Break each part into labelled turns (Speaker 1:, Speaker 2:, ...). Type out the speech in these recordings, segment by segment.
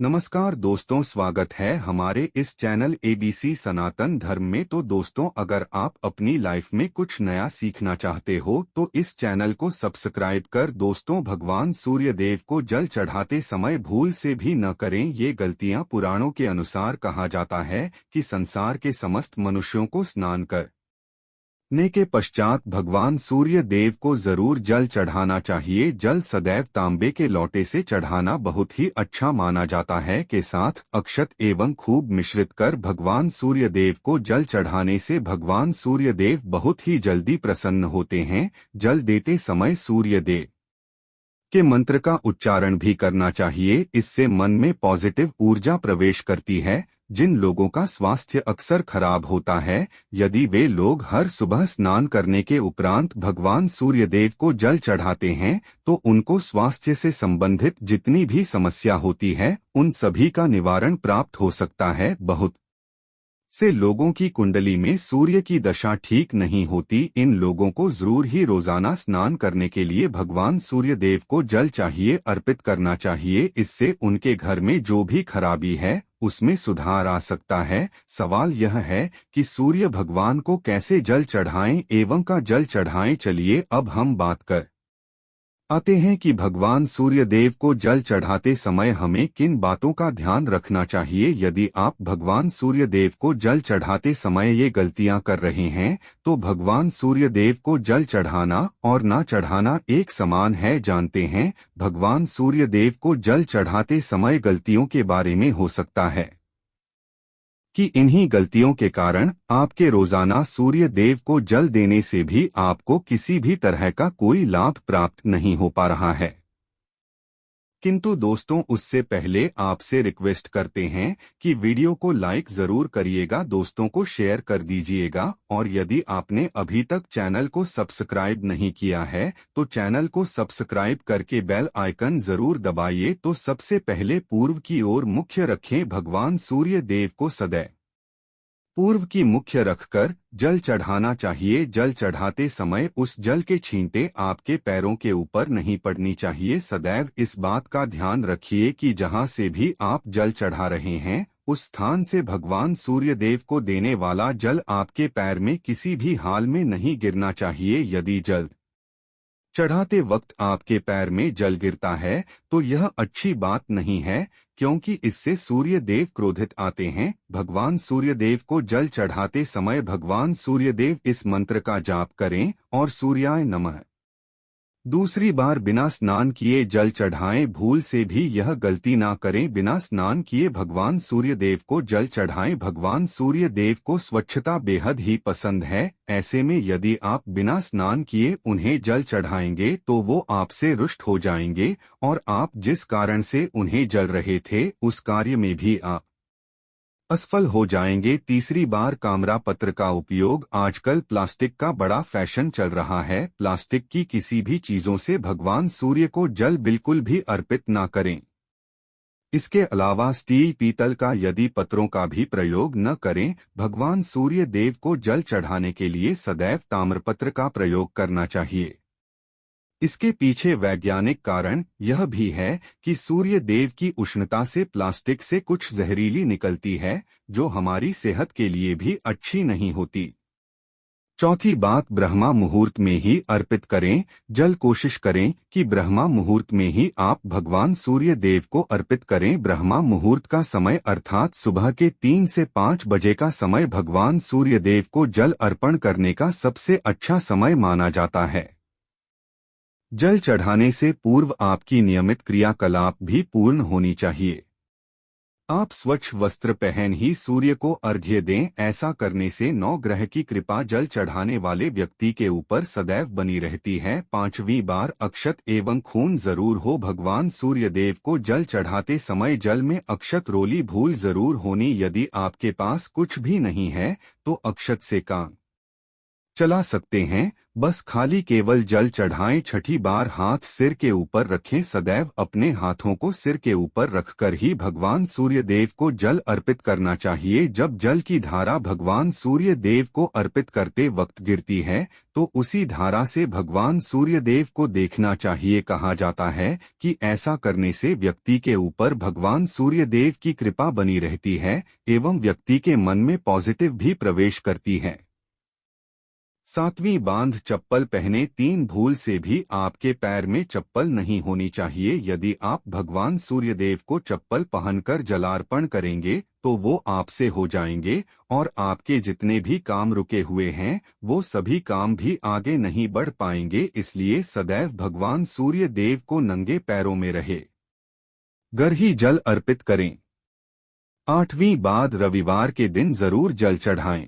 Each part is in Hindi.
Speaker 1: नमस्कार दोस्तों, स्वागत है हमारे इस चैनल एबीसी सनातन धर्म में। तो दोस्तों, अगर आप अपनी लाइफ में कुछ नया सीखना चाहते हो तो इस चैनल को सब्सक्राइब कर दोस्तों भगवान सूर्य देव को जल चढ़ाते समय भूल से भी न करें। ये गलतियां पुराणों के अनुसार कहा जाता है कि संसार के समस्त मनुष्यों को स्नान कर ने के पश्चात भगवान सूर्य देव को जरूर जल चढ़ाना चाहिए। जल सदैव तांबे के लोटे से चढ़ाना बहुत ही अच्छा माना जाता है। के साथ अक्षत एवं खूब मिश्रित कर भगवान सूर्य देव को जल चढ़ाने से भगवान सूर्य देव बहुत ही जल्दी प्रसन्न होते हैं। जल देते समय सूर्य देव के मंत्र का उच्चारण भी करना चाहिए। इससे मन में पॉजिटिव ऊर्जा प्रवेश करती है। जिन लोगों का स्वास्थ्य अक्सर खराब होता है, यदि वे लोग हर सुबह स्नान करने के उपरांत भगवान सूर्य देव को जल चढ़ाते हैं तो उनको स्वास्थ्य से संबंधित जितनी भी समस्या होती है उन सभी का निवारण प्राप्त हो सकता है। बहुत से लोगों की कुंडली में सूर्य की दशा ठीक नहीं होती। इन लोगों को जरूर ही रोजाना स्नान करने के लिए भगवान सूर्य देव को जल चाहिए अर्पित करना चाहिए। इससे उनके घर में जो भी खराबी है उसमें सुधार आ सकता है। सवाल यह है कि सूर्य भगवान को कैसे जल चढ़ाएं एवं का जल चढ़ाएं। चलिए अब हम बात कर आते हैं कि भगवान सूर्य देव को जल चढ़ाते समय हमें किन बातों का ध्यान रखना चाहिए। यदि आप भगवान सूर्य देव को जल चढ़ाते समय ये गलतियां कर रहे हैं तो भगवान सूर्य देव को जल चढ़ाना और ना चढ़ाना एक समान है। जानते हैं, भगवान सूर्य देव को जल चढ़ाते समय गलतियों के बारे में हो सकता है कि इन्हीं गलतियों के कारण आपके रोजाना सूर्य देव को जल देने से भी आपको किसी भी तरह का कोई लाभ प्राप्त नहीं हो पा रहा है। किंतु दोस्तों, उससे पहले आपसे रिक्वेस्ट करते हैं कि वीडियो को लाइक जरूर करिएगा, दोस्तों को शेयर कर दीजिएगा और यदि आपने अभी तक चैनल को सब्सक्राइब नहीं किया है तो चैनल को सब्सक्राइब करके बेल आइकन जरूर दबाइए। तो सबसे पहले पूर्व की ओर मुख्य रखें। भगवान सूर्य देव को सदैव पूर्व की मुख्य रखकर जल चढ़ाना चाहिए। जल चढ़ाते समय उस जल के छींटे आपके पैरों के ऊपर नहीं पड़नी चाहिए। सदैव इस बात का ध्यान रखिए कि जहां से भी आप जल चढ़ा रहे हैं उस स्थान से भगवान सूर्य देव को देने वाला जल आपके पैर में किसी भी हाल में नहीं गिरना चाहिए। यदि जल चढ़ाते वक्त आपके पैर में जल गिरता है तो यह अच्छी बात नहीं है, क्योंकि इससे सूर्य देव क्रोधित आते हैं। भगवान सूर्य देव को जल चढ़ाते समय भगवान सूर्य देव इस मंत्र का जाप करें और सूर्याय नमः दूसरी बार बिना स्नान किए जल चढ़ाएं। भूल से भी यह गलती ना करें, बिना स्नान किए भगवान सूर्य देव को जल चढ़ाएं। भगवान सूर्य देव को स्वच्छता बेहद ही पसंद है। ऐसे में यदि आप बिना स्नान किए उन्हें जल चढ़ाएंगे तो वो आपसे रुष्ट हो जाएंगे और आप जिस कारण से उन्हें जल रहे थे उस कार्य में भी आप असफल हो जाएंगे। तीसरी बार कामरा पत्र का उपयोग। आजकल प्लास्टिक का बड़ा फैशन चल रहा है। प्लास्टिक की किसी भी चीजों से भगवान सूर्य को जल बिल्कुल भी अर्पित ना करें। इसके अलावा स्टील पीतल का यदि पत्रों का भी प्रयोग न करें। भगवान सूर्य देव को जल चढ़ाने के लिए सदैव ताम्रपत्र का प्रयोग करना चाहिए। इसके पीछे वैज्ञानिक कारण यह भी है कि सूर्य देव की उष्णता से प्लास्टिक से कुछ जहरीली निकलती है जो हमारी सेहत के लिए भी अच्छी नहीं होती। चौथी बात, ब्रह्मा मुहूर्त में ही अर्पित करें जल। कोशिश करें कि ब्रह्मा मुहूर्त में ही आप भगवान सूर्य देव को अर्पित करें। ब्रह्मा मुहूर्त का समय अर्थात सुबह के 3 से 5 बजे का समय भगवान सूर्य देव को जल अर्पण करने का सबसे अच्छा समय माना जाता है। जल चढ़ाने से पूर्व आपकी नियमित क्रियाकलाप भी पूर्ण होनी चाहिए। आप स्वच्छ वस्त्र पहन ही सूर्य को अर्घ्य दें। ऐसा करने से 9 ग्रह की कृपा जल चढ़ाने वाले व्यक्ति के ऊपर सदैव बनी रहती है। 5वीं बार अक्षत एवं खून जरूर हो। भगवान सूर्य देव को जल चढ़ाते समय जल में अक्षत रोली भूल जरूर होनी। यदि आपके पास कुछ भी नहीं है तो अक्षत से काम चला सकते हैं। बस खाली केवल जल चढ़ाएं। छठी बार हाथ सिर के ऊपर रखें। सदैव अपने हाथों को सिर के ऊपर रखकर ही भगवान सूर्य देव को जल अर्पित करना चाहिए। जब जल की धारा भगवान सूर्य देव को अर्पित करते वक्त गिरती है तो उसी धारा से भगवान सूर्य देव को देखना चाहिए। कहा जाता है कि ऐसा करने से व्यक्ति के ऊपर भगवान सूर्य देव की कृपा बनी रहती है एवं व्यक्ति के मन में पॉजिटिव भी प्रवेश करती है। 7वीं बांध चप्पल पहने। 3 भूल से भी आपके पैर में चप्पल नहीं होनी चाहिए। यदि आप भगवान सूर्यदेव को चप्पल पहनकर जलार्पण करेंगे तो वो आपसे हो जाएंगे और आपके जितने भी काम रुके हुए हैं वो सभी काम भी आगे नहीं बढ़ पाएंगे। इसलिए सदैव भगवान सूर्य देव को नंगे पैरों में रहे गर ही जल अर्पित करें। 8वीं बात रविवार के दिन जरूर जल चढ़ाएं।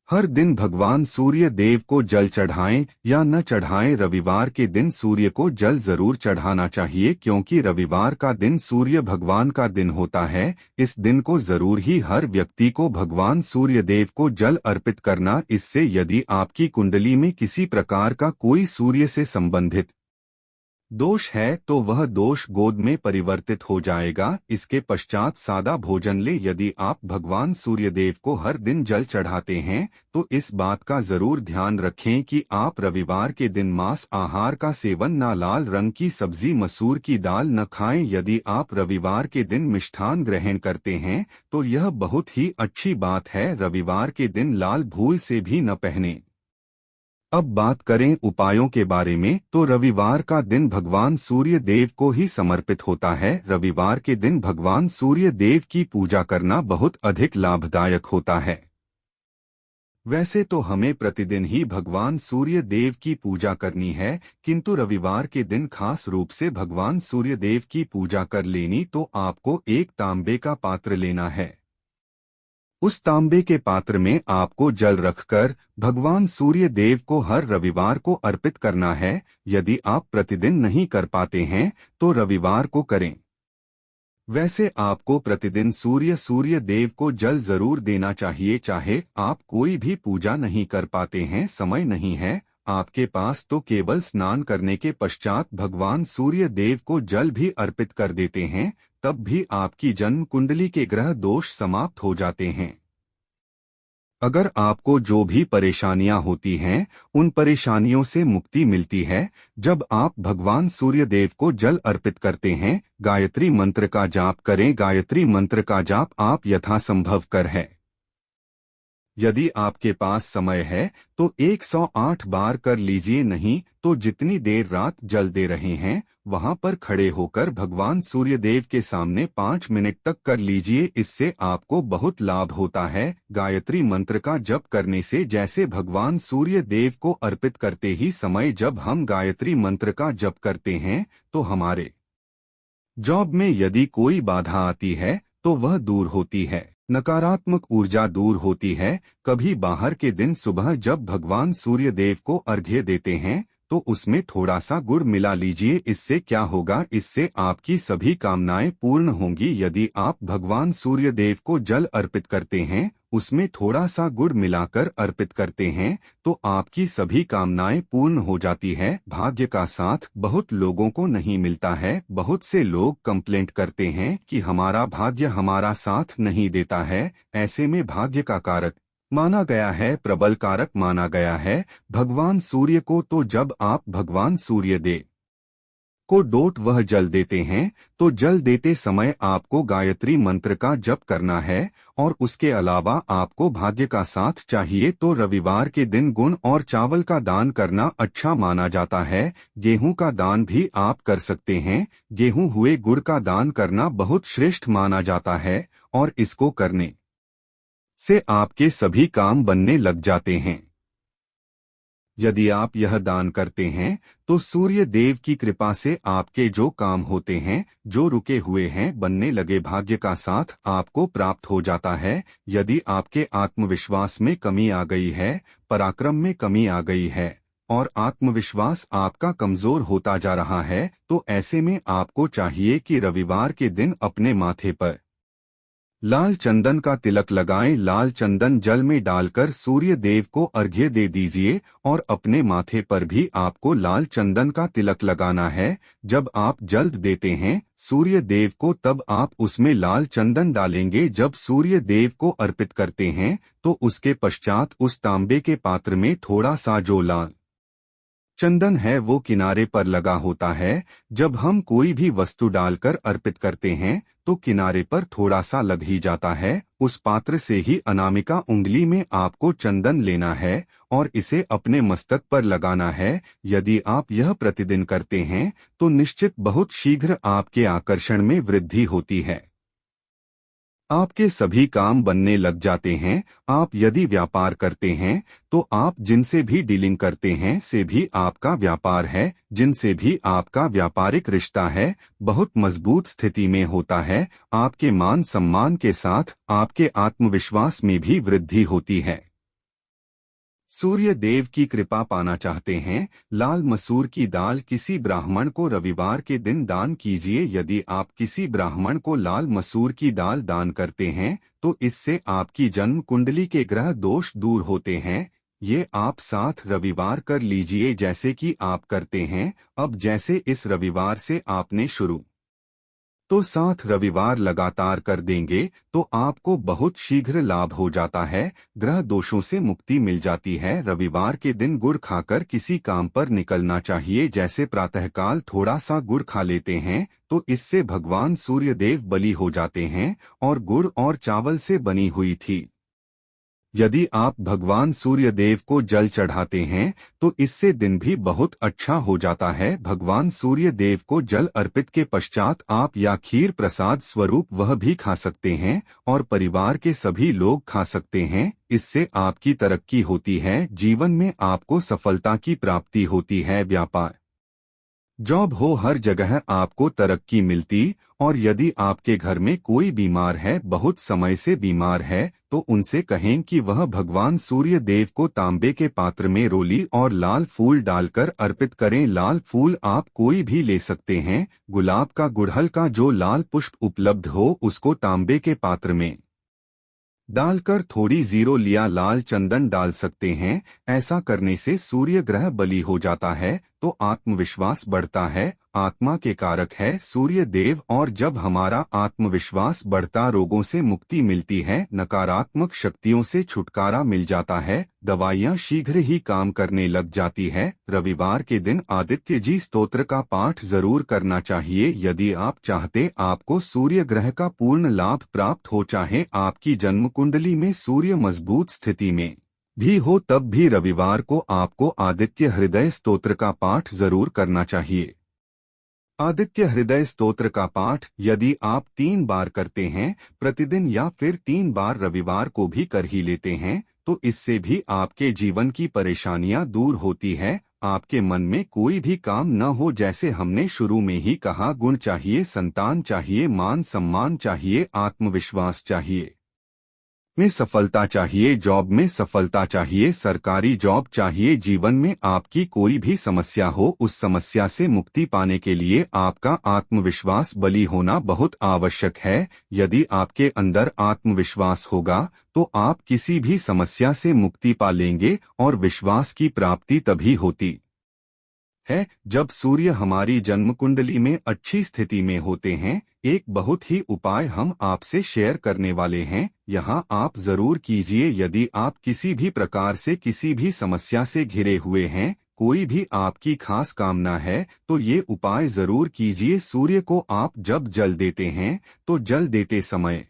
Speaker 1: हर दिन भगवान सूर्य देव को जल चढ़ाएं या न चढ़ाएं, रविवार के दिन सूर्य को जल जरूर चढ़ाना चाहिए क्योंकि रविवार का दिन सूर्य भगवान का दिन होता है। इस दिन को जरूर ही हर व्यक्ति को भगवान सूर्य देव को जल अर्पित करना। इससे यदि आपकी कुंडली में किसी प्रकार का कोई सूर्य से संबंधित दोष है तो वह दोष गोद में परिवर्तित हो जाएगा। इसके पश्चात सादा भोजन ले। यदि आप भगवान सूर्यदेव को हर दिन जल चढ़ाते हैं तो इस बात का जरूर ध्यान रखें कि आप रविवार के दिन मांस आहार का सेवन न, लाल रंग की सब्जी मसूर की दाल न खाएं। यदि आप रविवार के दिन मिष्ठान ग्रहण करते हैं तो यह बहुत ही अच्छी बात है। रविवार के दिन लाल भूल से भी न पहने। अब बात करें उपायों के बारे में तो रविवार का दिन भगवान सूर्य देव को ही समर्पित होता है। रविवार के दिन भगवान सूर्य देव की पूजा करना बहुत अधिक लाभदायक होता है। वैसे तो हमें प्रतिदिन ही भगवान सूर्य देव की पूजा करनी है, किंतु रविवार के दिन खास रूप से भगवान सूर्य देव की पूजा कर लेनी तो आपको एक तांबे का पात्र लेना है। उस तांबे के पात्र में आपको जल रखकर भगवान सूर्य देव को हर रविवार को अर्पित करना है। यदि आप प्रतिदिन नहीं कर पाते हैं तो रविवार को करें। वैसे आपको प्रतिदिन सूर्य देव को जल जरूर देना चाहिए। चाहे आप कोई भी पूजा नहीं कर पाते हैं, समय नहीं है आपके पास, तो केवल स्नान करने के पश्चात भगवान सूर्य देव को जल भी अर्पित कर देते हैं, तब भी आपकी जन्म कुंडली के ग्रह दोष समाप्त हो जाते हैं। अगर आपको जो भी परेशानियां होती हैं उन परेशानियों से मुक्ति मिलती है जब आप भगवान सूर्य देव को जल अर्पित करते हैं। गायत्री मंत्र का जाप करें। गायत्री मंत्र का जाप आप यथासंभव कर है। यदि आपके पास समय है तो 108 बार कर लीजिए, नहीं तो जितनी देर रात जल दे रहे हैं वहां पर खड़े होकर भगवान सूर्यदेव के सामने 5 मिनट तक कर लीजिए। इससे आपको बहुत लाभ होता है। गायत्री मंत्र का जप करने से जैसे भगवान सूर्य देव को अर्पित करते ही समय जब हम गायत्री मंत्र का जप करते हैं तो हमारे जॉब में यदि कोई बाधा आती है तो वह दूर होती है, नकारात्मक ऊर्जा दूर होती है। कभी बाहर के दिन सुबह जब भगवान सूर्य देव को अर्घ्य देते हैं तो उसमें थोड़ा सा गुड़ मिला लीजिए। इससे क्या होगा, इससे आपकी सभी कामनाएं पूर्ण होंगी। यदि आप भगवान सूर्य देव को जल अर्पित करते हैं, उसमें थोड़ा सा गुड़ मिलाकर अर्पित करते हैं तो आपकी सभी कामनाएं पूर्ण हो जाती है। भाग्य का साथ बहुत लोगों को नहीं मिलता है। बहुत से लोग कंप्लेंट करते हैं कि हमारा भाग्य हमारा साथ नहीं देता है। ऐसे में भाग्य का कारक माना गया है, प्रबल कारक माना गया है भगवान सूर्य को। तो जब आप भगवान सूर्य देव को डोट वह जल देते हैं तो जल देते समय आपको गायत्री मंत्र का जप करना है और उसके अलावा आपको भाग्य का साथ चाहिए तो रविवार के दिन गुण और चावल का दान करना अच्छा माना जाता है। गेहूं का दान भी आप कर सकते हैं। गेहूं हुए गुड़ का दान करना बहुत श्रेष्ठ माना जाता है और इसको करने से आपके सभी काम बनने लग जाते हैं। यदि आप यह दान करते हैं तो सूर्य देव की कृपा से आपके जो काम होते हैं, जो रुके हुए हैं, बनने लगे, भाग्य का साथ आपको प्राप्त हो जाता है। यदि आपके आत्मविश्वास में कमी आ गई है, पराक्रम में कमी आ गई है और आत्मविश्वास आपका कमजोर होता जा रहा है तो ऐसे में आपको चाहिए कि रविवार के दिन अपने माथे पर लाल चंदन का तिलक लगाएं। लाल चंदन जल में डालकर सूर्य देव को अर्घ्य दे दीजिए और अपने माथे पर भी आपको लाल चंदन का तिलक लगाना है। जब आप जल देते हैं सूर्य देव को तब आप उसमें लाल चंदन डालेंगे। जब सूर्य देव को अर्पित करते हैं तो उसके पश्चात उस तांबे के पात्र में थोड़ा सा जो लाल चंदन है वो किनारे पर लगा होता है। जब हम कोई भी वस्तु डालकर अर्पित करते हैं तो किनारे पर थोड़ा सा लग ही जाता है। उस पात्र से ही अनामिका उंगली में आपको चंदन लेना है और इसे अपने मस्तक पर लगाना है। यदि आप यह प्रतिदिन करते हैं तो निश्चित बहुत शीघ्र आपके आकर्षण में वृद्धि होती है। आपके सभी काम बनने लग जाते हैं। आप यदि व्यापार करते हैं तो आप जिनसे भी डीलिंग करते हैं से भी आपका व्यापार है, जिनसे भी आपका व्यापारिक रिश्ता है, बहुत मजबूत स्थिति में होता है। आपके मान सम्मान के साथ आपके आत्मविश्वास में भी वृद्धि होती है। सूर्य देव की कृपा पाना चाहते हैं? लाल मसूर की दाल किसी ब्राह्मण को रविवार के दिन दान कीजिए। यदि आप किसी ब्राह्मण को लाल मसूर की दाल दान करते हैं तो इससे आपकी जन्म कुंडली के ग्रह दोष दूर होते हैं। ये आप 7 रविवार कर लीजिए जैसे कि आप करते हैं। अब जैसे इस रविवार से आपने शुरू तो 7 रविवार लगातार कर देंगे तो आपको बहुत शीघ्र लाभ हो जाता है। ग्रह दोषों से मुक्ति मिल जाती है। रविवार के दिन गुड़ खाकर किसी काम पर निकलना चाहिए। जैसे प्रातःकाल थोड़ा सा गुड़ खा लेते हैं तो इससे भगवान सूर्यदेव बलि हो जाते हैं और गुड़ और चावल से बनी हुई थी। यदि आप भगवान सूर्यदेव को जल चढ़ाते हैं तो इससे दिन भी बहुत अच्छा हो जाता है। भगवान सूर्यदेव को जल अर्पित के पश्चात आप या खीर प्रसाद स्वरूप वह भी खा सकते हैं और परिवार के सभी लोग खा सकते हैं। इससे आपकी तरक्की होती है, जीवन में आपको सफलता की प्राप्ति होती है। व्यापार जॉब हो हर जगह आपको तरक्की मिलती। और यदि आपके घर में कोई बीमार है, बहुत समय से बीमार है, तो उनसे कहें कि वह भगवान सूर्य देव को तांबे के पात्र में रोली और लाल फूल डालकर अर्पित करें। लाल फूल आप कोई भी ले सकते हैं। गुलाब का, गुड़हल का जो लाल पुष्प उपलब्ध हो उसको तांबे के पात्र में डालकर थोड़ी जीरो लिया लाल चंदन डाल सकते हैं। ऐसा करने से सूर्य ग्रह बलि हो जाता है तो आत्मविश्वास बढ़ता है। आत्मा के कारक है सूर्य देव और जब हमारा आत्मविश्वास बढ़ता रोगों से मुक्ति मिलती है, नकारात्मक शक्तियों से छुटकारा मिल जाता है, दवाइयाँ शीघ्र ही काम करने लग जाती है। रविवार के दिन आदित्य जी स्तोत्र का पाठ जरूर करना चाहिए। यदि आप चाहते आपको सूर्य ग्रह का पूर्ण लाभ प्राप्त हो, चाहे आपकी जन्म कुंडली में सूर्य मजबूत स्थिति में भी हो, तब भी रविवार को आपको आदित्य हृदय स्तोत्र का पाठ जरूर करना चाहिए। आदित्य हृदय स्तोत्र का पाठ यदि आप 3 बार करते हैं प्रतिदिन या फिर 3 बार रविवार को भी कर ही लेते हैं तो इससे भी आपके जीवन की परेशानियां दूर होती है। आपके मन में कोई भी काम न हो, जैसे हमने शुरू में ही कहा, गुण चाहिए, संतान चाहिए, मान सम्मान चाहिए, आत्मविश्वास चाहिए, में सफलता चाहिए, जॉब में सफलता चाहिए, सरकारी जॉब चाहिए। जीवन में आपकी कोई भी समस्या हो, उस समस्या से मुक्ति पाने के लिए आपका आत्मविश्वास बली होना बहुत आवश्यक है। यदि आपके अंदर आत्मविश्वास होगा तो आप किसी भी समस्या से मुक्ति पा लेंगे और विश्वास की प्राप्ति तभी होती है जब सूर्य हमारी जन्म कुंडली में अच्छी स्थिति में होते हैं। एक बहुत ही उपाय हम आपसे शेयर करने वाले हैं, यहाँ आप जरूर कीजिए। यदि आप किसी भी प्रकार से किसी भी समस्या से घिरे हुए हैं, कोई भी आपकी खास कामना है, तो ये उपाय जरूर कीजिए। सूर्य को आप जब जल देते हैं तो जल देते समय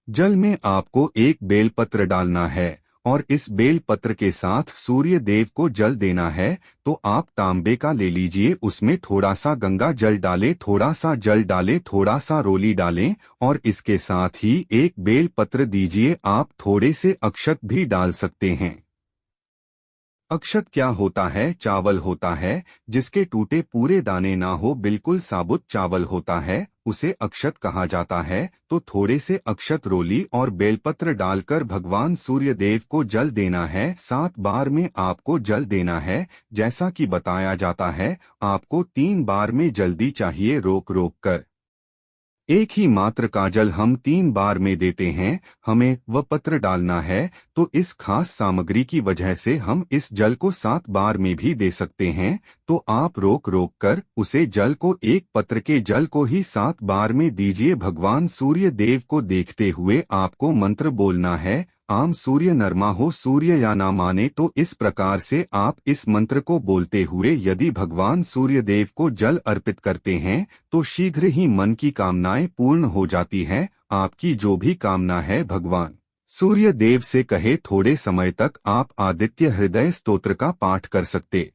Speaker 1: जल में आपको एक बेलपत्र डालना है और इस बेल पत्र के साथ सूर्य देव को जल देना है। तो आप तांबे का ले लीजिए, उसमें थोड़ा सा गंगा जल डालें, थोड़ा सा जल डालें, थोड़ा सा रोली डालें और इसके साथ ही एक बेल पत्र दीजिए। आप थोड़े से अक्षत भी डाल सकते हैं। अक्षत क्या होता है? चावल होता है जिसके टूटे पूरे दाने ना हो, बिल्कुल साबुत चावल होता है, उसे अक्षत कहा जाता है। तो थोड़े से अक्षत रोली और बेलपत्र डालकर भगवान सूर्यदेव को जल देना है। 7 बार में आपको जल देना है। जैसा कि बताया जाता है आपको 3 बार में जल्दी चाहिए, रोक रोक कर एक ही मात्र का जल हम 3 बार में देते हैं, हमें वह पत्र डालना है, तो इस खास सामग्री की वजह से हम इस जल को 7 बार में भी दे सकते हैं। तो आप रोक रोक कर उसे जल को एक पत्र के जल को ही 7 बार में दीजिए। भगवान सूर्य देव को देखते हुए आपको मंत्र बोलना है, आम सूर्य नरमा हो सूर्य या ना माने। तो इस प्रकार से आप इस मंत्र को बोलते हुए यदि भगवान सूर्य देव को जल अर्पित करते हैं तो शीघ्र ही मन की कामनाएं पूर्ण हो जाती है। आपकी जो भी कामना है भगवान सूर्य देव से कहे। थोड़े समय तक आप आदित्य हृदय स्तोत्र का पाठ कर सकते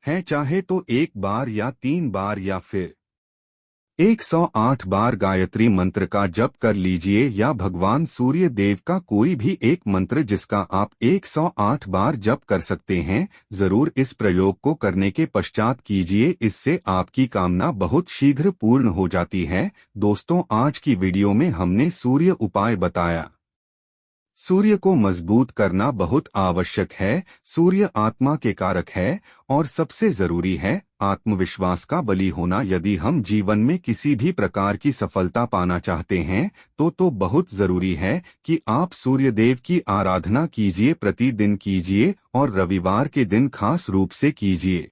Speaker 1: हैं, चाहे तो 1 बार या 3 बार या फिर 108 बार गायत्री मंत्र का जप कर लीजिए, या भगवान सूर्य देव का कोई भी एक मंत्र जिसका आप 108 बार जप कर सकते हैं। जरूर इस प्रयोग को करने के पश्चात कीजिए, इससे आपकी कामना बहुत शीघ्र पूर्ण हो जाती है। दोस्तों, आज की वीडियो में हमने सूर्य उपाय बताया। सूर्य को मजबूत करना बहुत आवश्यक है। सूर्य आत्मा के कारक है और सबसे जरूरी है आत्मविश्वास का बली होना। यदि हम जीवन में किसी भी प्रकार की सफलता पाना चाहते हैं तो बहुत जरूरी है कि आप सूर्य देव की आराधना कीजिए, प्रतिदिन कीजिए और रविवार के दिन खास रूप से कीजिए।